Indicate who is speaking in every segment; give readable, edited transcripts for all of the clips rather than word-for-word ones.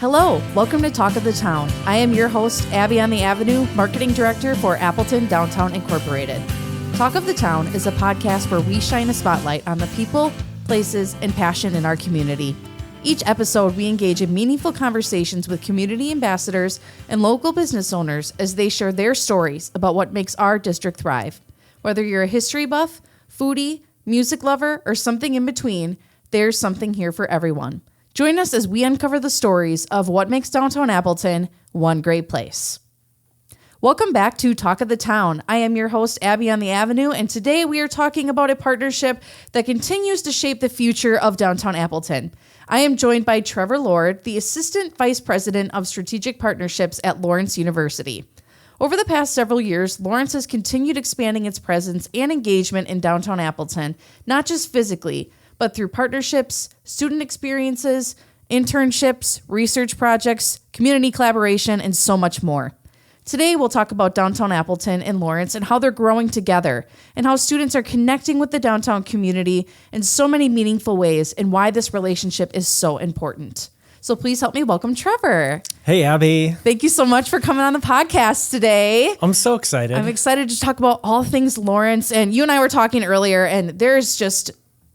Speaker 1: Hello, welcome to Talk of the Town. I am your host, Abby on the Avenue, Marketing Director for Appleton Downtown Incorporated. Talk of the Town is a podcast where we shine a spotlight on the people, places, and passion in our community. Each episode, we engage in meaningful conversations with community ambassadors and local business owners as they share their stories about what makes our district thrive. Whether you're a history buff, foodie, music lover, or something in between, there's something here for everyone. Join us as we uncover the stories of what makes Downtown Appleton one great place. Welcome back to Talk of the Town. I am your host, Abby on the Avenue, and today we are talking about a partnership that continues to shape the future of Downtown Appleton. I am joined by Trevor Lord, the Assistant Vice President of Strategic Partnerships at Lawrence University. Over the past several years, Lawrence has continued expanding its presence and engagement in Downtown Appleton, not just physically, but through partnerships, student experiences, internships, research projects, community collaboration, and so much more. Today, we'll talk about Downtown Appleton and Lawrence and how they're growing together and how students are connecting with the downtown community in so many meaningful ways and why this relationship is so important. So please help me welcome Trevor.
Speaker 2: Hey, Abby.
Speaker 1: Thank you so much for coming on the podcast today.
Speaker 2: I'm so excited.
Speaker 1: I'm excited to talk about all things Lawrence. And you and I were talking earlier, and there's just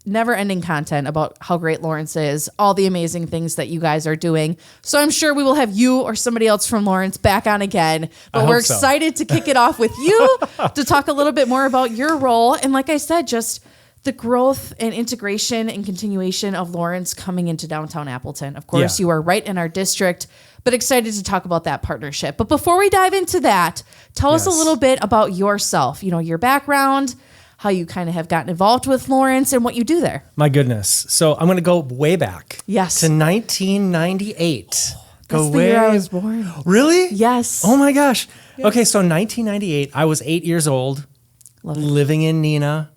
Speaker 1: never-ending content about how great Lawrence is, all the amazing things that you guys are doing. So I'm sure we will have you or somebody else from Lawrence back on again. But we're excited to kick it off with you to talk a little bit more about your role. And like I said, just the growth and integration and continuation of Lawrence coming into Downtown Appleton. Of course, You are right in our district, but excited to talk about that partnership. But before we dive into that, tell us a little bit about yourself, your background, how you kind of have gotten involved with Lawrence and what you do there.
Speaker 2: My goodness. So I'm going to go way back.
Speaker 1: Yes.
Speaker 2: To 1998.
Speaker 1: That's the year I was born.
Speaker 2: Really?
Speaker 1: Yes.
Speaker 2: Oh my gosh. Yeah. Okay, so 1998, I was 8 years old, living in Neenah,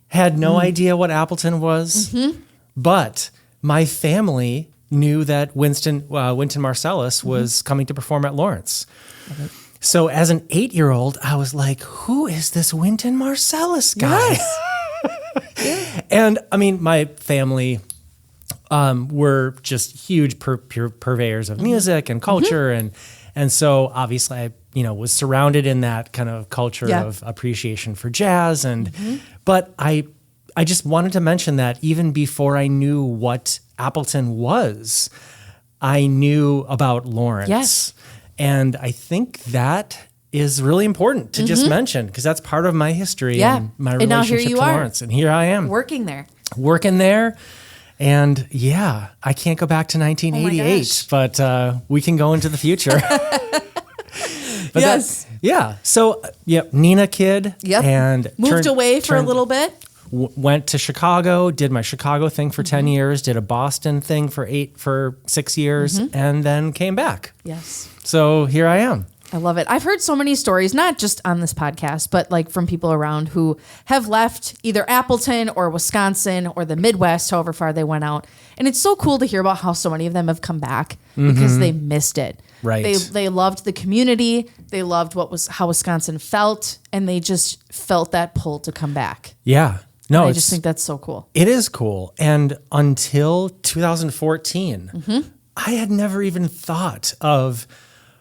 Speaker 2: had no idea what Appleton was, but my family knew that Wynton Marsalis was coming to perform at Lawrence. So as an 8-year-old, I was like, who is this Wynton Marsalis guy? Yes. And I mean, my family were just huge purveyors of music and culture. And so obviously I, was surrounded in that kind of culture of appreciation for jazz. But I just wanted to mention that even before I knew what Appleton was, I knew about Lawrence.
Speaker 1: Yes.
Speaker 2: And I think that is really important to just mention because that's part of my history and my relationship to Lawrence. And here I am.
Speaker 1: Working there.
Speaker 2: And I can't go back to 1988, but we can go into the future.
Speaker 1: Yes.
Speaker 2: So, Neenah kid.
Speaker 1: Yep.
Speaker 2: And
Speaker 1: moved away for a little bit.
Speaker 2: Went to Chicago, did my Chicago thing for 10 years, did a Boston thing for 6 years, and then came back.
Speaker 1: Yes.
Speaker 2: So here I am.
Speaker 1: I love it. I've heard so many stories, not just on this podcast, but like from people around who have left either Appleton or Wisconsin or the Midwest, however far they went out. And it's so cool to hear about how so many of them have come back because they missed it.
Speaker 2: Right.
Speaker 1: They loved the community. They loved how Wisconsin felt, and they just felt that pull to come back.
Speaker 2: Yeah. No,
Speaker 1: I just think that's so cool.
Speaker 2: It is cool. And until 2014, I had never even thought of,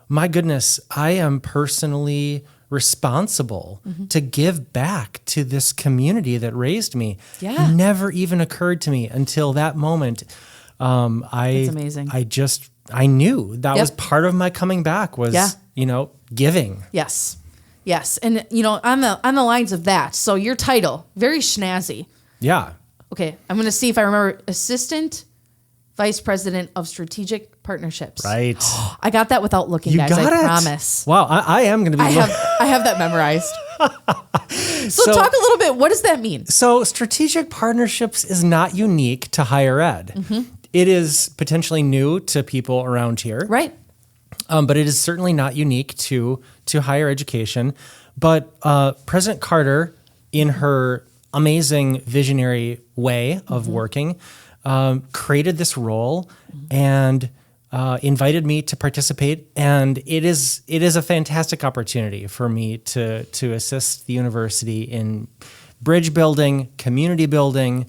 Speaker 2: my goodness, I am personally responsible to give back to this community that raised me.
Speaker 1: Yeah.
Speaker 2: Never even occurred to me until that moment.
Speaker 1: That's amazing.
Speaker 2: I knew that was part of my coming back was, giving.
Speaker 1: Yes. Yes. And, on the lines of that, so your title, very snazzy.
Speaker 2: Yeah.
Speaker 1: Okay. I'm going to see if I remember. Assistant Vice President of Strategic Partnerships.
Speaker 2: Right.
Speaker 1: I got that without looking, guys. I promise.
Speaker 2: Wow. I am going to be.
Speaker 1: I have that memorized. So talk a little bit. What does that mean?
Speaker 2: So strategic partnerships is not unique to higher ed. It is potentially new to people around here.
Speaker 1: Right.
Speaker 2: But it is certainly not unique to higher education. But President Carter, in her amazing visionary way of working, created this role and invited me to participate. And it is a fantastic opportunity for me to assist the university in bridge building, community building,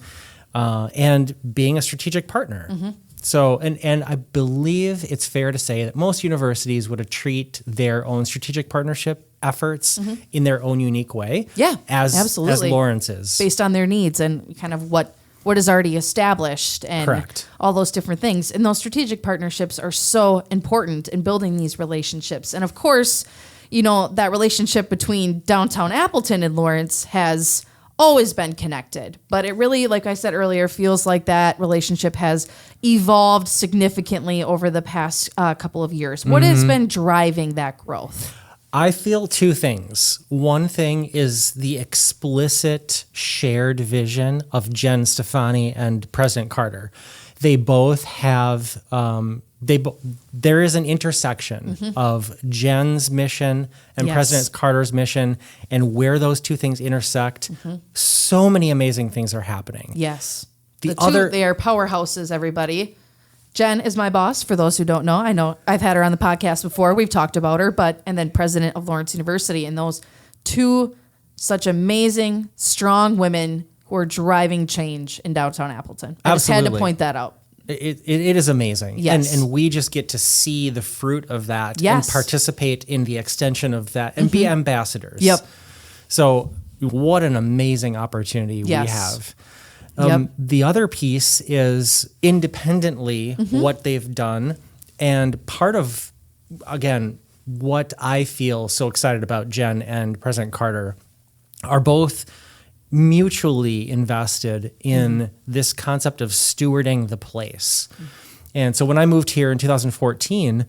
Speaker 2: and being a strategic partner. So, and I believe it's fair to say that most universities would treat their own strategic partnership efforts in their own unique way.
Speaker 1: Yeah,
Speaker 2: as
Speaker 1: absolutely.
Speaker 2: As Lawrence is.
Speaker 1: Based on their needs and kind of what is already established and
Speaker 2: Correct.
Speaker 1: all those different things. And those strategic partnerships are so important in building these relationships. And of course, that relationship between Downtown Appleton and Lawrence has always been connected. But it really, like I said earlier, feels like that relationship has evolved significantly over the past couple of years. What has been driving that growth?
Speaker 2: I feel two things. One thing is the explicit shared vision of Jen Stefani and President Carter. They both have, there is an intersection of Jen's mission and President Carter's mission, and where those two things intersect, so many amazing things are happening.
Speaker 1: Yes. They are powerhouses, everybody. Jen is my boss, for those who don't know. I know I've had her on the podcast before. We've talked about her, and then president of Lawrence University. And those two such amazing, strong women who are driving change in downtown Appleton. I just had to point that out.
Speaker 2: It is amazing.
Speaker 1: Yes.
Speaker 2: And we just get to see the fruit of that
Speaker 1: Yes.
Speaker 2: and participate in the extension of that and be ambassadors.
Speaker 1: Yep.
Speaker 2: So what an amazing opportunity we have. The other piece is independently what they've done. And part of, again, what I feel so excited about Jen and President Carter are both mutually invested in this concept of stewarding the place. And so when I moved here in 2014,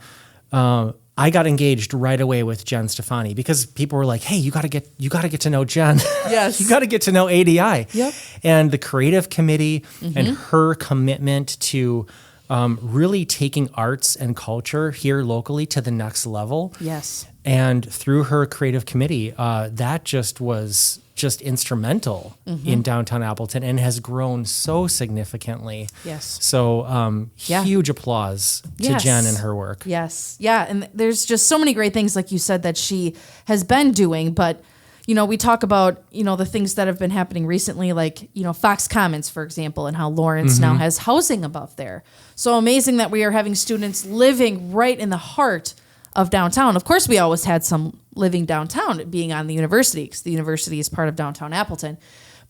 Speaker 2: I got engaged right away with Jen Stefani because people were like, "Hey, you got to get to know Jen.
Speaker 1: Yes,
Speaker 2: you got to get to know ADI."
Speaker 1: Yep.
Speaker 2: And the creative committee and her commitment to really taking arts and culture here locally to the next level.
Speaker 1: Yes.
Speaker 2: And through her creative committee, that just was instrumental in downtown Appleton and has grown so significantly.
Speaker 1: Yes.
Speaker 2: So huge applause to Jen and her work.
Speaker 1: Yes. Yeah. And there's just so many great things, like you said, that she has been doing. But, we talk about, the things that have been happening recently, like, Fox Commons, for example, and how Lawrence now has housing above there. So amazing that we are having students living right in the heart of downtown. Of course, we always had some living downtown being on the university, because the university is part of downtown Appleton.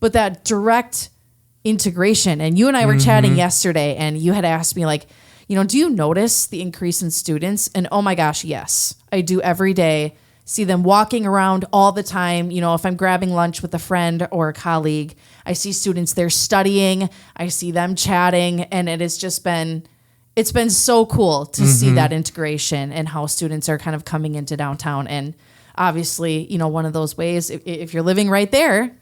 Speaker 1: But that direct integration, and you and I were chatting yesterday, and you had asked me, like, do you notice the increase in students? And oh my gosh, yes, I do every day. See them walking around all the time. If I'm grabbing lunch with a friend or a colleague, I see students there studying. I see them chatting, and it's been so cool to see that integration and how students are kind of coming into downtown. And obviously, one of those ways, if you're living right there,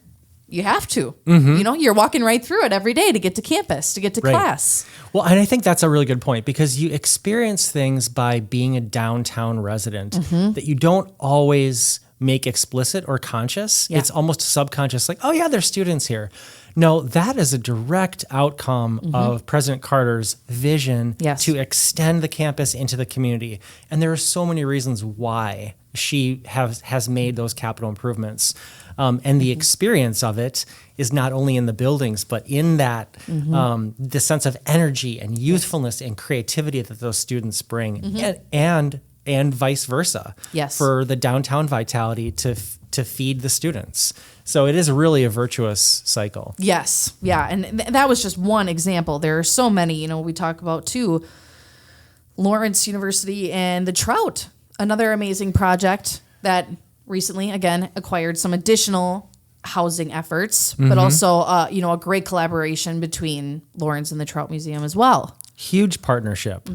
Speaker 1: you have to. You're walking right through it every day to get to campus, to get to class.
Speaker 2: Well, and I think that's a really good point, because you experience things by being a downtown resident that you don't always make explicit or conscious. Yeah. It's almost subconscious, like, oh yeah, there's students here. No, that is a direct outcome of President Carter's vision to extend the campus into the community. And there are so many reasons why she has made those capital improvements. And the experience of it is not only in the buildings, but in that the sense of energy and youthfulness and creativity that those students bring, and vice versa.
Speaker 1: Yes.
Speaker 2: For the downtown vitality to feed the students. So it is really a virtuous cycle. Yes.
Speaker 1: Yeah. And that was just one example. There are so many, we talk about too, Lawrence University and the Trout, another amazing project that recently, again, acquired some additional housing efforts, but also, a great collaboration between Lawrence and the Trout Museum as well.
Speaker 2: Huge partnership,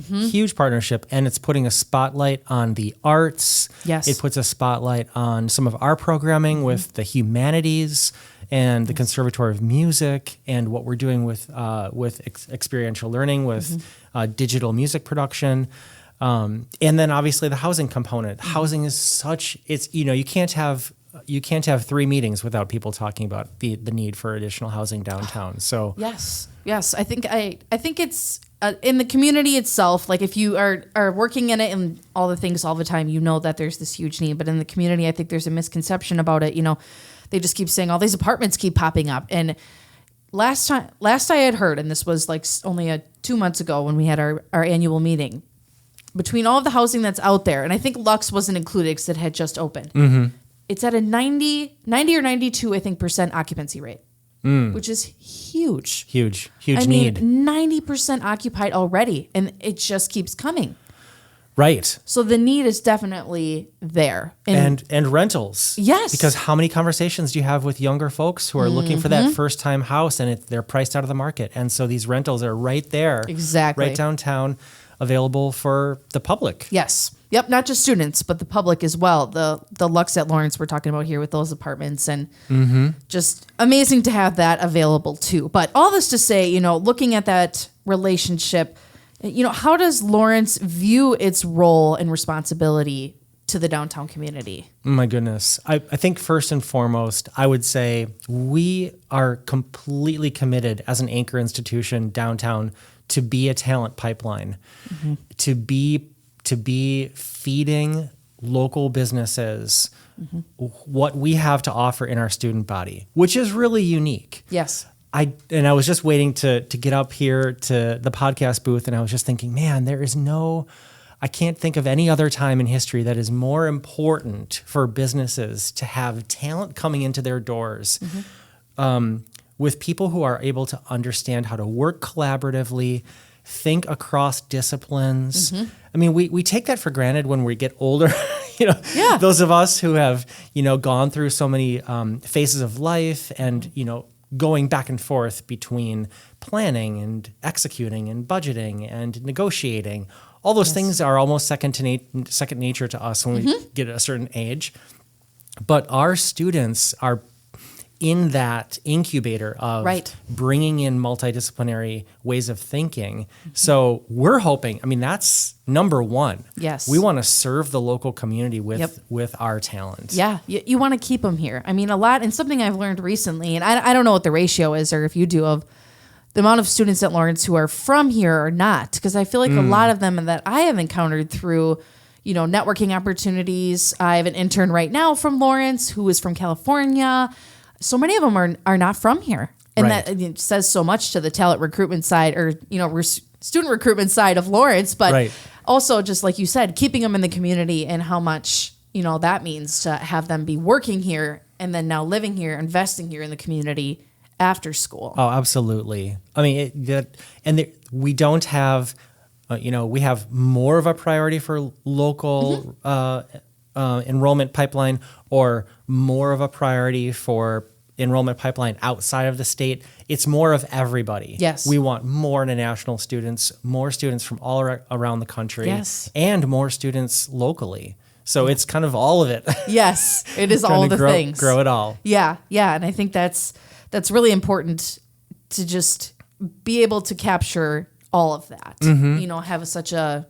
Speaker 2: and it's putting a spotlight on the arts.
Speaker 1: Yes.
Speaker 2: It puts a spotlight on some of our programming with the humanities and the Conservatory of Music, and what we're doing with experiential learning, with digital music production. And then obviously the housing component. Housing is you can't have 3 meetings without people talking about the need for additional housing downtown. So
Speaker 1: yes, I think it's in the community itself. Like, if you are working in it and all the things all the time, that there's this huge need. But in the community, I think there's a misconception about it. They just keep saying all these apartments keep popping up, and last I had heard, and this was like only 2 months ago when we had our annual meeting, between all of the housing that's out there, and I think Lux wasn't included because it had just opened. Mm-hmm. It's at a 90 or 92, I think, % occupancy rate, which is huge.
Speaker 2: Huge
Speaker 1: need.
Speaker 2: need.
Speaker 1: 90% occupied already, and it just keeps coming.
Speaker 2: Right.
Speaker 1: So the need is definitely there.
Speaker 2: And rentals.
Speaker 1: Yes.
Speaker 2: Because how many conversations do you have with younger folks who are looking for that first-time house, and they're priced out of the market? And so these rentals are right there.
Speaker 1: Exactly.
Speaker 2: Right downtown, available for the public.
Speaker 1: Yes. Yep, not just students, but the public as well. The Lux at Lawrence we're talking about here with those apartments, and just amazing to have that available too. But all this to say, looking at that relationship, how does Lawrence view its role and responsibility to the downtown community?
Speaker 2: My goodness. I think first and foremost, I would say we are completely committed as an anchor institution downtown to be a talent pipeline, to be feeding local businesses what we have to offer in our student body, which is really unique.
Speaker 1: Yes.
Speaker 2: I was just waiting to get up here to the podcast booth, and I was just thinking, man, I can't think of any other time in history that is more important for businesses to have talent coming into their doors with people who are able to understand how to work collaboratively, think across disciplines. I mean, we take that for granted when we get older. Those of us who have, gone through so many phases of life and, going back and forth between planning and executing and budgeting and negotiating. All those things are almost second nature to us when we get a certain age. But our students are in that incubator of bringing in multidisciplinary ways of thinking. So we're hoping, that's number one.
Speaker 1: Yes.
Speaker 2: We want to serve the local community with our talent.
Speaker 1: Yeah. You want to keep them here. A lot, and something I've learned recently, and I don't know what the ratio is, or if you do, of the amount of students at Lawrence who are from here or not, because I feel like a lot of them that I have encountered through networking opportunities. I have an intern right now from Lawrence who is from California. So many of them are not from here. And that says so much to the talent recruitment side, or, student recruitment side of Lawrence, but also just like you said, keeping them in the community and how much, that means to have them be working here and then now living here, investing here in the community after school.
Speaker 2: Oh, absolutely. We don't have, we have more of a priority for local enrollment pipeline, or more of a priority for enrollment pipeline outside of the state. It's more of everybody.
Speaker 1: Yes.
Speaker 2: We want more international students, more students from all around the country, and more students locally. So it's kind of all of it.
Speaker 1: Yes, it is all the things.
Speaker 2: Grow it all.
Speaker 1: Yeah, and I think that's really important to just be able to capture all of that. Have such a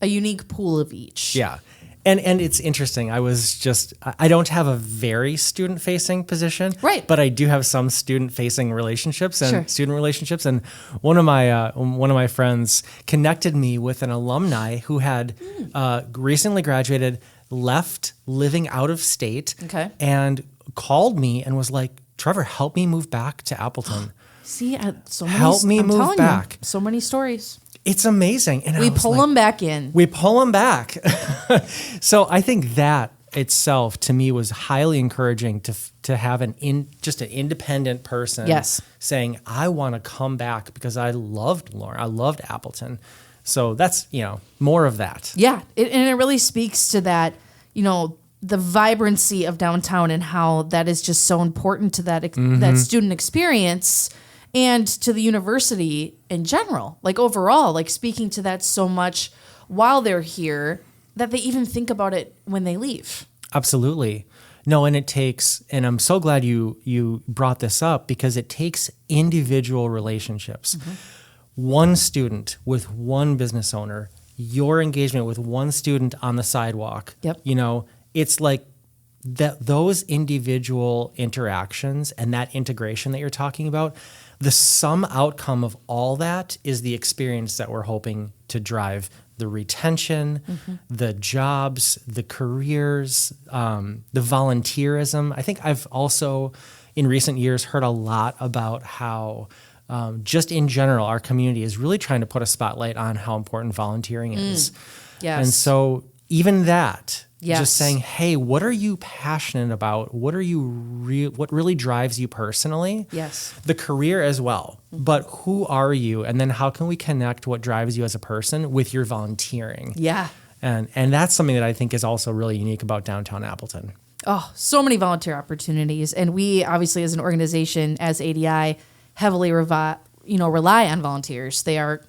Speaker 1: unique pool of each.
Speaker 2: Yeah. And it's interesting. I don't have a very student-facing position, but I do have some student-facing relationships and student relationships. And one of my friends connected me with an alumni who had recently graduated, left living out of state, and called me and was like, "Trevor, help me move back to Appleton."
Speaker 1: See,
Speaker 2: help me move back.
Speaker 1: So many stories.
Speaker 2: It's amazing. And
Speaker 1: we pull them back in.
Speaker 2: We pull them back. So I think that itself, to me, was highly encouraging to have just an independent person saying, I want to come back because I loved Lauren. I loved Appleton. So that's, more of that.
Speaker 1: Yeah. And it really speaks to that, the vibrancy of downtown and how that is just so important to that student experience. And to the university in general, like overall, like speaking to that so much while they're here that they even think about it when they leave.
Speaker 2: Absolutely. No, and I'm so glad you brought this up, because it takes individual relationships. One student with one business owner, your engagement with one student on the sidewalk. It's like those individual interactions and that integration that you're talking about. The sum outcome of all that is the experience that we're hoping to drive the retention, the jobs, the careers, the volunteerism. I think I've also, in recent years heard a lot about how just in general, our community is really trying to put a spotlight on how important volunteering is.
Speaker 1: Yes.
Speaker 2: And so even that,
Speaker 1: Yes.
Speaker 2: just saying, hey, what are you passionate about? What really drives you personally?
Speaker 1: Yes.
Speaker 2: The career as well. But who are you? And then how can we connect what drives you as a person with your volunteering?
Speaker 1: Yeah.
Speaker 2: And that's something that I think is also really unique about Downtown Appleton.
Speaker 1: Oh, so many volunteer opportunities. And we obviously as an organization, as ADI, heavily rely on volunteers. They are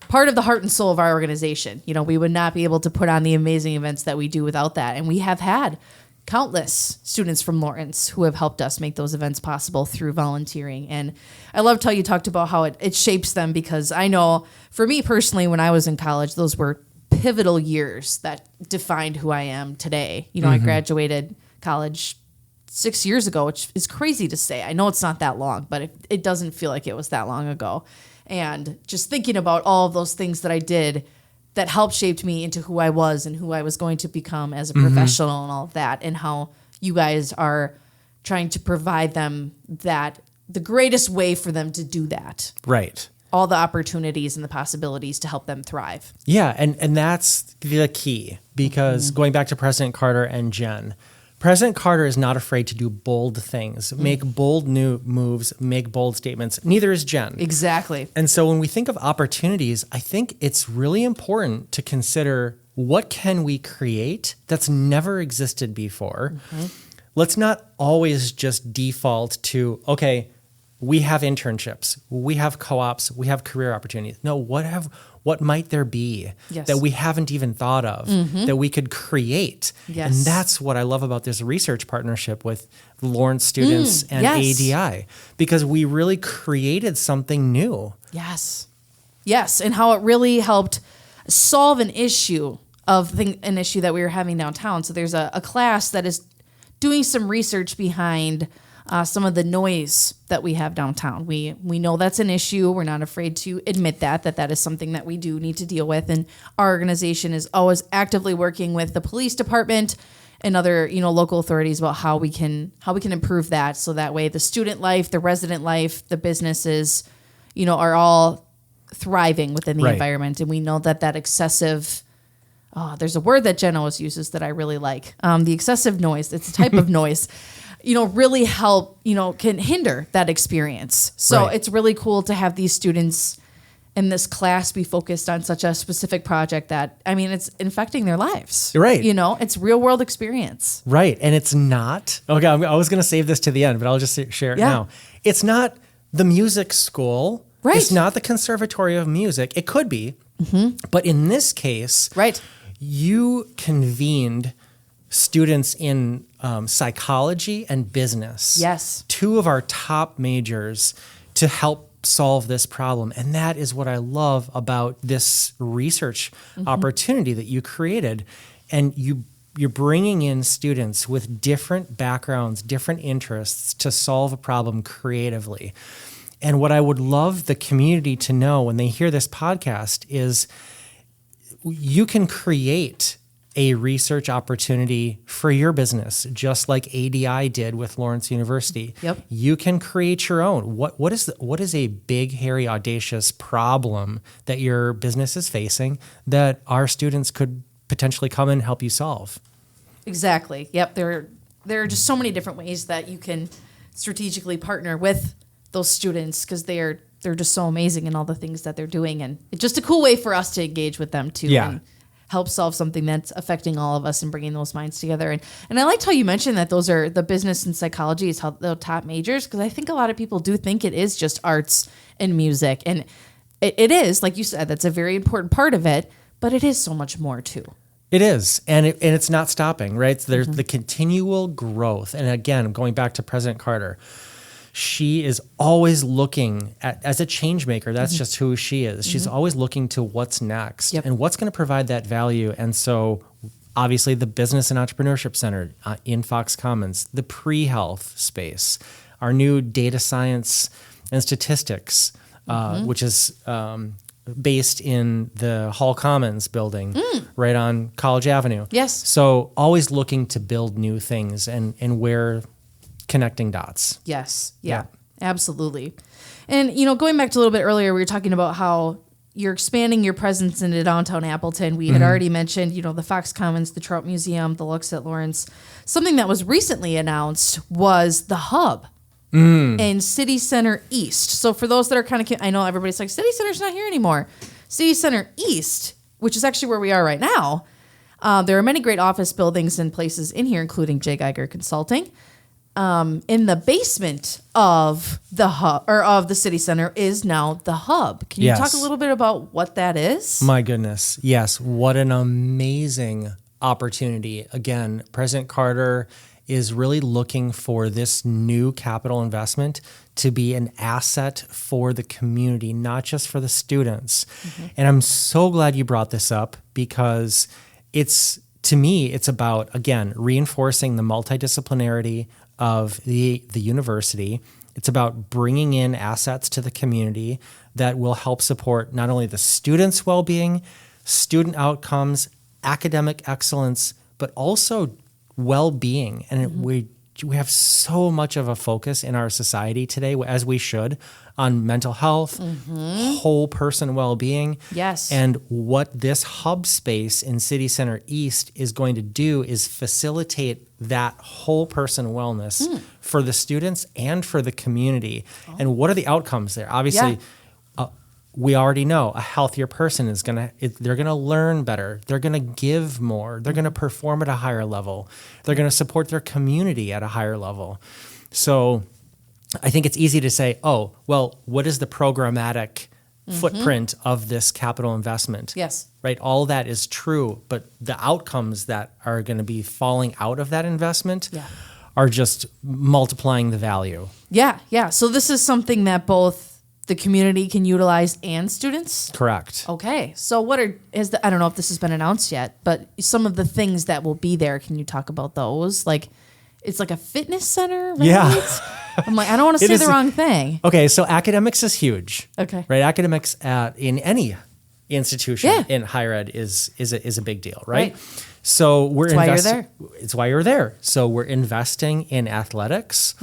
Speaker 1: part of the heart and soul of our organization. We would not be able to put on the amazing events that we do without that. And we have had countless students from Lawrence who have helped us make those events possible through volunteering. And I loved how you talked about how it shapes them, because I know for me personally, when I was in college, those were pivotal years that defined who I am today. I graduated college 6 years ago, which is crazy to say. I know it's not that long, but it doesn't feel like it was that long ago. And just thinking about all of those things that I did that helped shaped me into who I was and who I was going to become as a professional and all of that, and how you guys are trying to provide them the greatest way for them to do that.
Speaker 2: Right.
Speaker 1: All the opportunities and the possibilities to help them thrive.
Speaker 2: Yeah, and that's the key, because going back to President Carter and Jen, President Carter is not afraid to do bold things, make bold new moves, make bold statements. Neither is Jen.
Speaker 1: Exactly.
Speaker 2: And so when we think of opportunities, I think it's really important to consider, what can we create that's never existed before? Let's not always just default to, okay, we have internships, we have co-ops, we have career opportunities. No, what might there be that we haven't even thought of that we could create?
Speaker 1: Yes.
Speaker 2: And that's what I love about this research partnership with Lawrence students and ADI, because we really created something new.
Speaker 1: Yes. Yes, and how it really helped solve an issue that we were having downtown. So there's a class that is doing some research behind some of the noise that we have downtown. We know that's an issue. We're not afraid to admit that is something that we do need to deal with. And our organization is always actively working with the police department and other, local authorities about how we can improve that. So that way the student life, the resident life, the businesses, are all thriving within the environment. And we know that excessive, there's a word that Jen always uses that I really like. The excessive noise. It's a type of noise. Really help, can hinder that experience. So it's really cool to have these students in this class be focused on such a specific project that, it's infecting their lives.
Speaker 2: Right.
Speaker 1: It's real world experience.
Speaker 2: Right. And it's not, okay, I was going to save this to the end, but I'll just share it now. It's not the music school.
Speaker 1: Right.
Speaker 2: It's not the Conservatory of Music. It could be. But in this case, you convened students in psychology and business.
Speaker 1: Yes.
Speaker 2: Two of our top majors to help solve this problem. And that is what I love about this research opportunity that you created. And you're bringing in students with different backgrounds, different interests to solve a problem creatively. And what I would love the community to know when they hear this podcast is you can create a research opportunity for your business, just like ADI did with Lawrence University.
Speaker 1: Yep.
Speaker 2: You can create your own. What is a big, hairy, audacious problem that your business is facing that our students could potentially come and help you solve?
Speaker 1: Exactly. Yep. There are just so many different ways that you can strategically partner with those students, because they're just so amazing in all the things that they're doing, and it's just a cool way for us to engage with them too.
Speaker 2: Yeah.
Speaker 1: And help solve something that's affecting all of us and bringing those minds together. And I liked how you mentioned that those are the business and psychology is how the top majors, because I think a lot of people do think it is just arts and music. And it is, like you said, that's a very important part of it, but it is so much more too.
Speaker 2: It is, and it's not stopping, right? So there's the continual growth. And again, going back to President Carter, she is always looking at, as a change maker, that's just who she is. She's always looking to what's next and what's going to provide that value. And so obviously the Business and Entrepreneurship Center in Fox Commons, the pre-health space, our new data science and statistics, which is based in the Hall Commons building right on College Avenue.
Speaker 1: Yes.
Speaker 2: So always looking to build new things and where connecting dots.
Speaker 1: Yes. Yeah, absolutely. And, going back to a little bit earlier, we were talking about how you're expanding your presence into downtown Appleton. We had already mentioned, the Fox Commons, the Trout Museum, the Looks at Lawrence. Something that was recently announced was the Hub in City Center East. So for those that are kind of, I know everybody's like, City Center's not here anymore. City Center East, which is actually where we are right now. There are many great office buildings and places in here, including J. Geiger Consulting. In the basement of the Hub or of the City Center is now the Hub. Can you talk a little bit about what that is?
Speaker 2: My goodness. Yes. What an amazing opportunity. Again, President Carter is really looking for this new capital investment to be an asset for the community, not just for the students. And I'm so glad you brought this up because to me, it's about, again, reinforcing the multidisciplinarity of the university. It's about bringing in assets to the community that will help support not only the students' well-being, student outcomes, academic excellence, but also well-being. And we have so much of a focus in our society today, as we should, on mental health, whole person well-being.
Speaker 1: Yes.
Speaker 2: And what this hub space in City Center East is going to do is facilitate that whole person wellness for the students and for the community. And what are the outcomes there? Obviously, we already know a healthier person they're going to learn better. They're going to give more. They're going to perform at a higher level. They're going to support their community at a higher level. So I think it's easy to say, oh, well, what is the programmatic footprint of this capital investment?
Speaker 1: Yes.
Speaker 2: Right. All that is true. But the outcomes that are going to be falling out of that investment are just multiplying the value.
Speaker 1: Yeah. Yeah. So this is something that both the community can utilize and students?
Speaker 2: Correct.
Speaker 1: Okay. So I don't know if this has been announced yet, but some of the things that will be there, can you talk about those? Like, it's like a fitness center, right?
Speaker 2: Yeah.
Speaker 1: I'm like, I don't want to say the wrong thing.
Speaker 2: Okay. So academics is huge.
Speaker 1: Okay.
Speaker 2: Right. Academics in any institution in higher ed is a big deal, right? So we're
Speaker 1: why you're there.
Speaker 2: It's why you're there. So we're investing in athletics.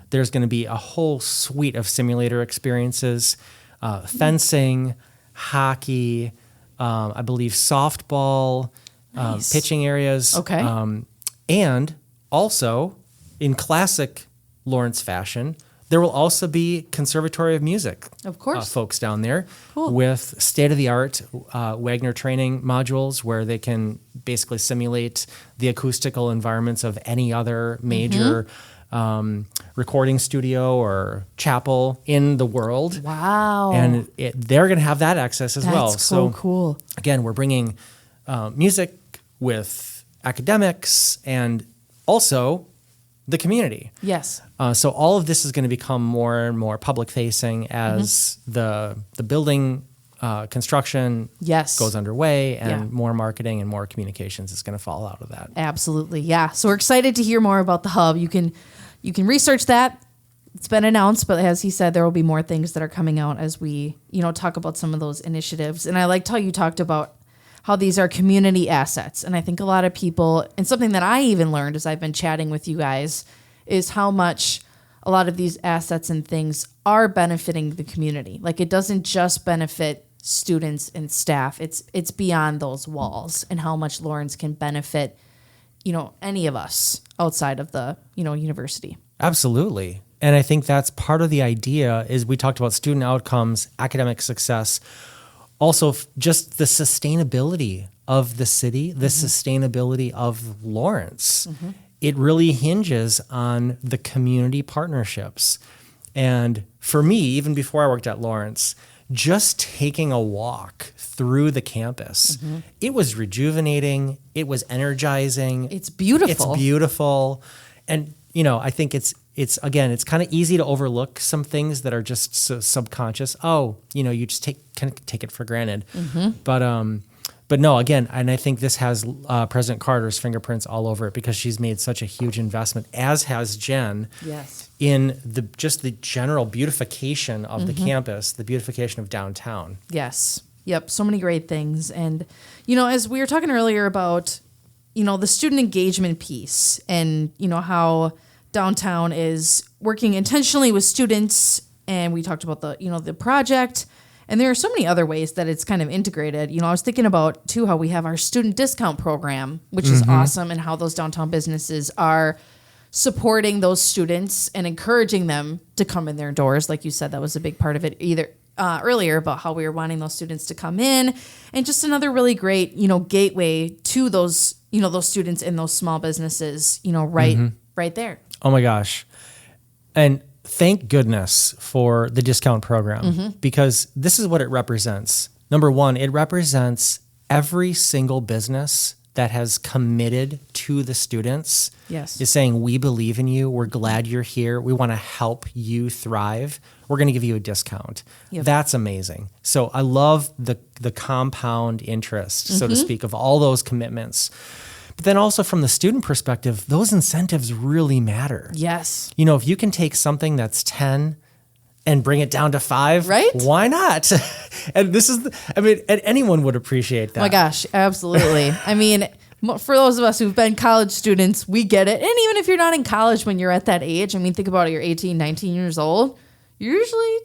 Speaker 2: There's going to be a whole suite of simulator experiences, fencing, hockey, I believe softball, pitching areas.
Speaker 1: Okay.
Speaker 2: And also, in classic Lawrence fashion, there will also be Conservatory of Music,
Speaker 1: of course,
Speaker 2: folks down there
Speaker 1: cool.
Speaker 2: with state-of-the-art Wagner training modules where they can basically simulate the acoustical environments of any other major recording studio or chapel in the world.
Speaker 1: Wow.
Speaker 2: And they're going to have that access as well.
Speaker 1: That's so cool.
Speaker 2: Again, we're bringing music with academics and also the community.
Speaker 1: Yes.
Speaker 2: So all of this is going to become more and more public facing as the building construction goes underway and more marketing and more communications is going to fall out of that.
Speaker 1: Absolutely. Yeah. So we're excited to hear more about the hub. You can research that. It's been announced, but as he said, there will be more things that are coming out as we, talk about some of those initiatives. And I liked how you talked about how these are community assets. And I think a lot of people, and something that I even learned as I've been chatting with you guys, is how much a lot of these assets and things are benefiting the community. Like, it doesn't just benefit students and staff. It's beyond those walls, and how much Lawrence can benefit, any of us outside of the, university.
Speaker 2: Absolutely. And I think that's part of the idea is we talked about student outcomes, academic success, also just the sustainability of the city, the sustainability of Lawrence. It really hinges on the community partnerships. And for me, even before I worked at Lawrence, just taking a walk through the campus, it was rejuvenating. It was energizing.
Speaker 1: It's beautiful.
Speaker 2: It's beautiful. And, I think it's kind of easy to overlook some things that are just so subconscious. Oh, you just take it for granted. But no, again, and I think this has President Carter's fingerprints all over it because she's made such a huge investment, as has Jen, in the general beautification of the campus, the beautification of downtown.
Speaker 1: Yes. Yep. So many great things. And, as we were talking earlier about, the student engagement piece and, how downtown is working intentionally with students, and we talked about the project, and there are so many other ways that it's kind of integrated. I was thinking about too how we have our student discount program, which is awesome, and how those downtown businesses are supporting those students and encouraging them to come in their doors. Like you said, that was a big part of it earlier about how we were wanting those students to come in, and just another really great, gateway to those, those students in those small businesses, right there.
Speaker 2: Oh my gosh. And thank goodness for the discount program, because this is what it represents. Number one, it represents every single business that has committed to the students.
Speaker 1: Yes.
Speaker 2: Is saying, we believe in you. We're glad you're here. We want to help you thrive. We're going to give you a discount. Yep. That's amazing. So I love the compound interest, so to speak, of all those commitments. But then also from the student perspective, those incentives really matter.
Speaker 1: Yes.
Speaker 2: If you can take something that's 10 and bring it down to 5,
Speaker 1: right?
Speaker 2: Why not? And and anyone would appreciate that.
Speaker 1: Oh my gosh, absolutely. For those of us who've been college students, we get it. And even if you're not in college when you're at that age, think about it, you're 18, 19 years old. You're usually,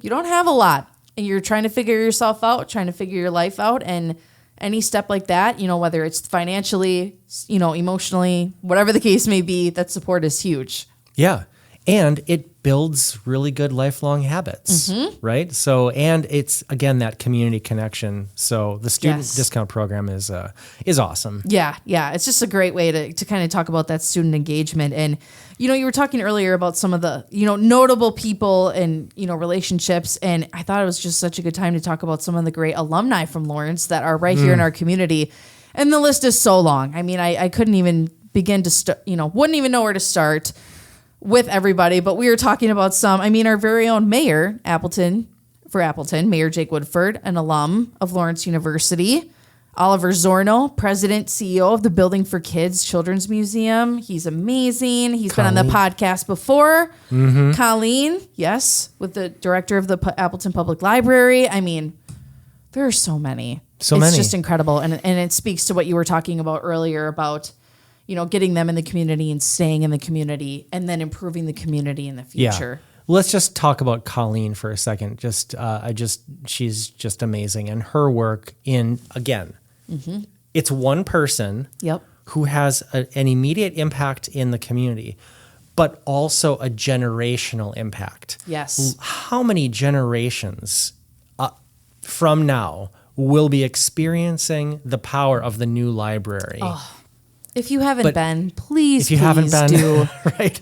Speaker 1: you don't have a lot, and you're trying to figure yourself out, trying to figure your life out. And any step like that, whether it's financially, emotionally, whatever the case may be, that support is huge.
Speaker 2: Yeah. And it builds really good lifelong habits, right? So, and it's, again, that community connection. So the student discount program is awesome.
Speaker 1: Yeah. It's just a great way to kind of talk about that student engagement. And, you were talking earlier about some of the, notable people and, relationships. And I thought it was just such a good time to talk about some of the great alumni from Lawrence that are right here in our community. And the list is so long. I couldn't even begin to start, wouldn't even know where to start with everybody, but we were talking about some. Our very own mayor, Mayor Jake Woodford, an alum of Lawrence University. Oliver Zorno, president, CEO of the Building for Kids Children's Museum. He's amazing. He's been on the podcast before. Colleen, yes, with the director of the Appleton Public Library. There are so many. It's just incredible. And it speaks to what you were talking about earlier about getting them in the community and staying in the community and then improving the community in the future.
Speaker 2: Yeah. Let's just talk about Colleen for a second. She's just amazing. And her work it's one person who has an immediate impact in the community, but also a generational impact.
Speaker 1: Yes.
Speaker 2: How many generations from now will be experiencing the power of the new library?
Speaker 1: Oh. If you haven't been, please do.
Speaker 2: Right.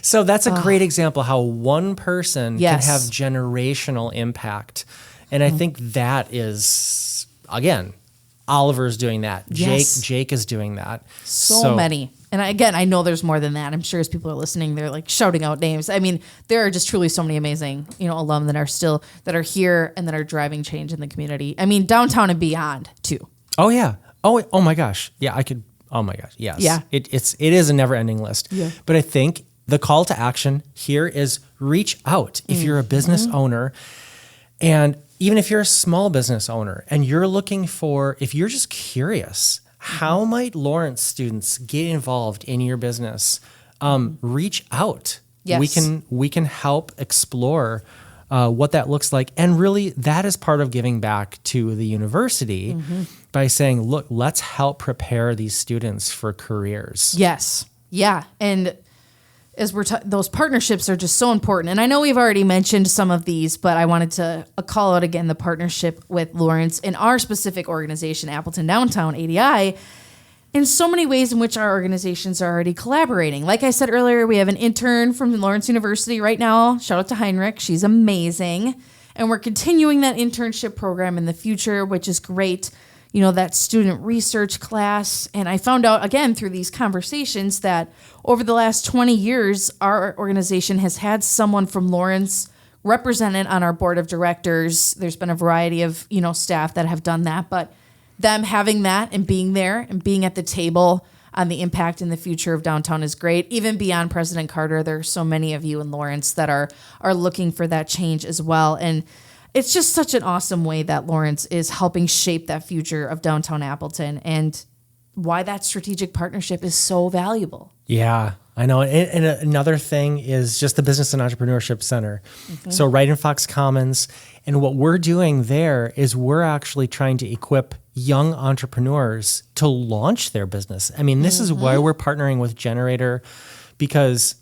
Speaker 2: So that's a great example how one person can have generational impact. And I think that is, again, Oliver's doing that.
Speaker 1: Yes.
Speaker 2: Jake is doing that.
Speaker 1: So many. And again, I know there's more than that. I'm sure as people are listening, they're like shouting out names. There are just truly so many amazing, alum that are here and that are driving change in the community. Downtown and beyond too.
Speaker 2: Oh yeah. Oh my gosh. Yeah, I could. Oh my gosh, yes.
Speaker 1: Yeah.
Speaker 2: It is a never-ending list.
Speaker 1: Yeah.
Speaker 2: But I think the call to action here is reach out. If you're a business owner, and even if you're a small business owner and you're looking if you're just curious, how might Lawrence students get involved in your business? Reach out.
Speaker 1: Yes.
Speaker 2: We can help explore what that looks like. And really, that is part of giving back to the university by saying, look, let's help prepare these students for careers.
Speaker 1: Yes. Yeah. And as those partnerships are just so important. And I know we've already mentioned some of these, but I wanted to call out again the partnership with Lawrence and our specific organization, Appleton Downtown, ADI, in so many ways in which our organizations are already collaborating. Like I said earlier, we have an intern from Lawrence University right now. Shout out to Heinrich. She's amazing. And we're continuing that internship program in the future, which is great. That student research class. And I found out, again, through these conversations that over the last 20 years, our organization has had someone from Lawrence represented on our board of directors. There's been a variety of, staff that have done that, but them having that and being there and being at the table on the impact in the future of downtown is great. Even beyond President Carter, there are so many of you in Lawrence that are looking for that change as well. And it's just such an awesome way that Lawrence is helping shape that future of downtown Appleton and why that strategic partnership is so valuable.
Speaker 2: Yeah. I know. And another thing is just the Business and Entrepreneurship Center. So right in Fox Commons. And what we're doing there is we're actually trying to equip young entrepreneurs to launch their business. I mean, this is why we're partnering with Generator, because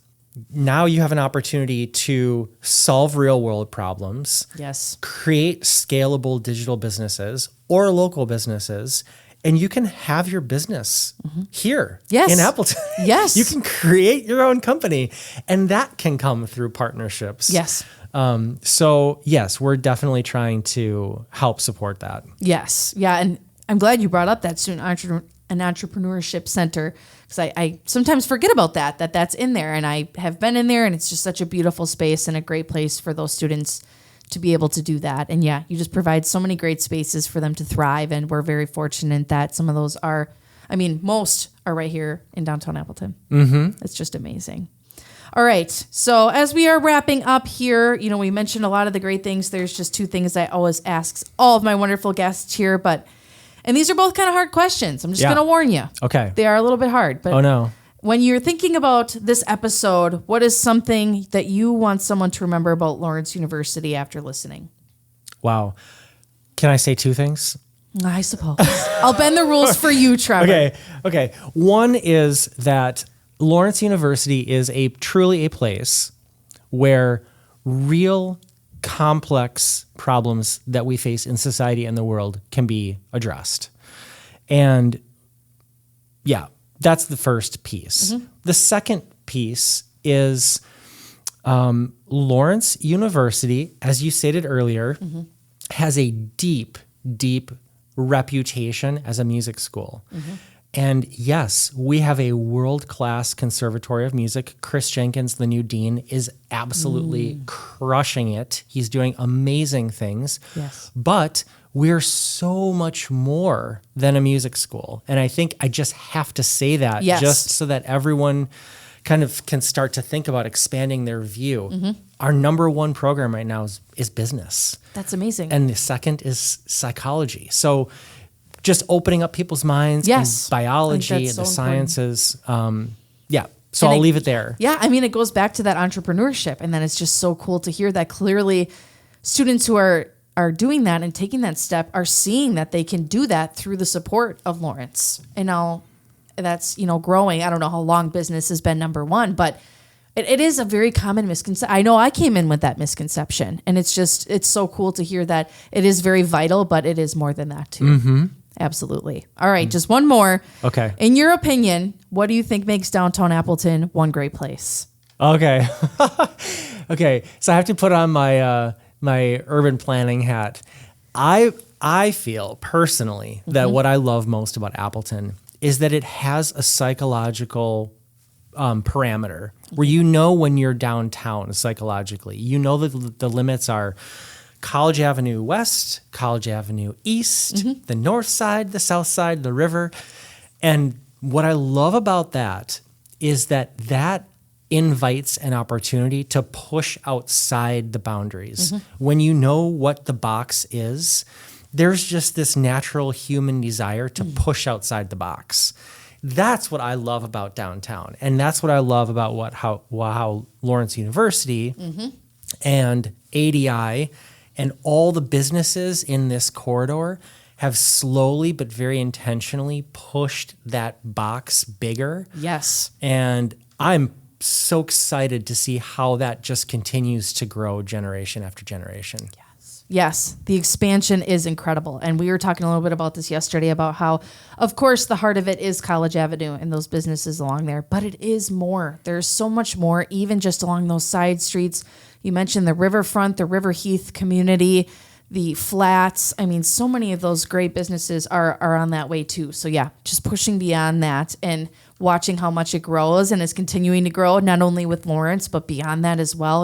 Speaker 2: now you have an opportunity to solve real world problems.
Speaker 1: Yes.
Speaker 2: Create scalable digital businesses or local businesses. And you can have your business here in Appleton.
Speaker 1: Yes.
Speaker 2: You can create your own company, and that can come through partnerships.
Speaker 1: Yes.
Speaker 2: So yes, we're definitely trying to help support that.
Speaker 1: Yes. Yeah. And I'm glad you brought up that student entrepreneurship center, because I sometimes forget about that's in there, and I have been in there, and it's just such a beautiful space and a great place for those students to be able to do that. And yeah, you just provide so many great spaces for them to thrive. And we're very fortunate that some of those most are right here in downtown Appleton. It's just amazing. All right. So as we are wrapping up here, we mentioned a lot of the great things. There's just two things I always ask all of my wonderful guests here, and these are both kind of hard questions. I'm just going to warn you.
Speaker 2: Okay.
Speaker 1: They are a little bit hard, but
Speaker 2: oh no.
Speaker 1: When you're thinking about this episode, what is something that you want someone to remember about Lawrence University after listening?
Speaker 2: Wow. Can I say two things?
Speaker 1: I suppose. I'll bend the rules for you, Trevor.
Speaker 2: Okay. One is that Lawrence University is truly a place where real complex problems that we face in society and the world can be addressed. And yeah, that's the first piece. The second piece is Lawrence University, as you stated earlier, has a deep, deep reputation as a music school. And yes, we have a world-class Conservatory of Music. Chris Jenkins, the new dean, is absolutely crushing it. He's doing amazing things.
Speaker 1: Yes.
Speaker 2: But we're so much more than a music school. And I think I just have to say that just so that everyone kind of can start to think about expanding their view. Our number one program right now is business.
Speaker 1: That's amazing.
Speaker 2: And the second is psychology. So just opening up people's minds in biology and the sciences. So I'll leave it there.
Speaker 1: Yeah, I mean, it goes back to that entrepreneurship. And then it's just so cool to hear that clearly students who are doing that and taking that step are seeing that they can do that through the support of Lawrence. And now that's, growing. I don't know how long business has been number one, but it is a very common misconception. I know I came in with that misconception, and it's so cool to hear that it is very vital, but it is more than that too. Absolutely. All right, just one more.
Speaker 2: Okay.
Speaker 1: In your opinion, what do you think makes downtown Appleton one great place?
Speaker 2: Okay. Okay. So I have to put on my my urban planning hat. I feel personally that what I love most about Appleton is that it has a psychological parameter where when you're downtown psychologically. That the limits are College Avenue West, College Avenue East, the north side, the south side, the river. And what I love about that is that invites an opportunity to push outside the boundaries. When you know what the box is, there's just this natural human desire to push outside the box. That's what I love about downtown. And that's what I love about how Lawrence University and ADI and all the businesses in this corridor have slowly but very intentionally pushed that box bigger.
Speaker 1: Yes.
Speaker 2: And I'm so excited to see how that just continues to grow generation after generation.
Speaker 1: Yes, the expansion is incredible. And we were talking a little bit about this yesterday about how, of course, the heart of it is College Avenue and those businesses along there, but it is more. There's so much more, even just along those side streets. You mentioned the riverfront, the River Heath community, the flats. I mean, so many of those great businesses are on that way too. So yeah, just pushing beyond that and watching how much it grows and is continuing to grow, not only with Lawrence, but beyond that as well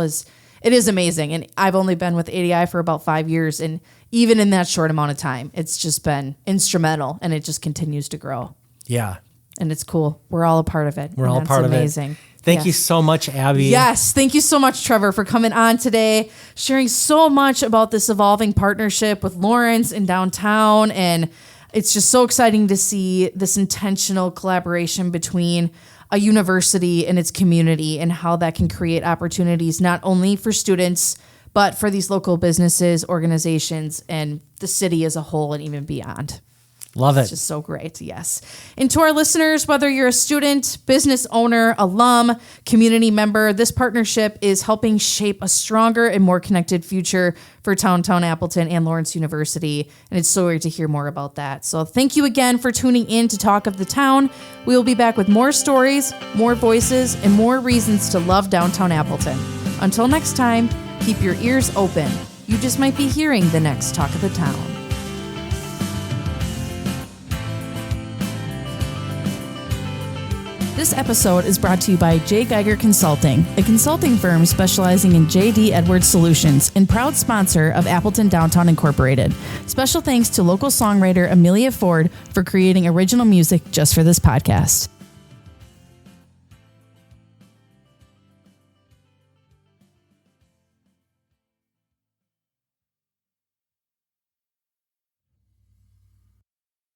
Speaker 1: it is amazing. And I've only been with ADI for about 5 years. And even in that short amount of time, it's just been instrumental and it just continues to grow.
Speaker 2: Yeah.
Speaker 1: And it's cool. We're all a part of it.
Speaker 2: We're all a part of it.
Speaker 1: Amazing.
Speaker 2: Thank you so much, Abby.
Speaker 1: Yes. Thank you so much, Trevor, for coming on today, sharing so much about this evolving partnership with Lawrence in downtown. And it's just so exciting to see this intentional collaboration between a university and its community and how that can create opportunities not only for students, but for these local businesses, organizations, and the city as a whole and even beyond.
Speaker 2: Love it.
Speaker 1: It's just so great. Yes. And to our listeners, whether you're a student, business owner, alum, community member, this partnership is helping shape a stronger and more connected future for Downtown Appleton and Lawrence University. And it's so great to hear more about that. So thank you again for tuning in to Talk of the Town. We will be back with more stories, more voices, and more reasons to love Downtown Appleton. Until next time, keep your ears open. You just might be hearing the next Talk of the Town. This episode is brought to you by J. Geiger Consulting, a consulting firm specializing in J.D. Edwards Solutions and proud sponsor of Appleton Downtown Incorporated. Special thanks to local songwriter Amelia Ford for creating original music just for this podcast.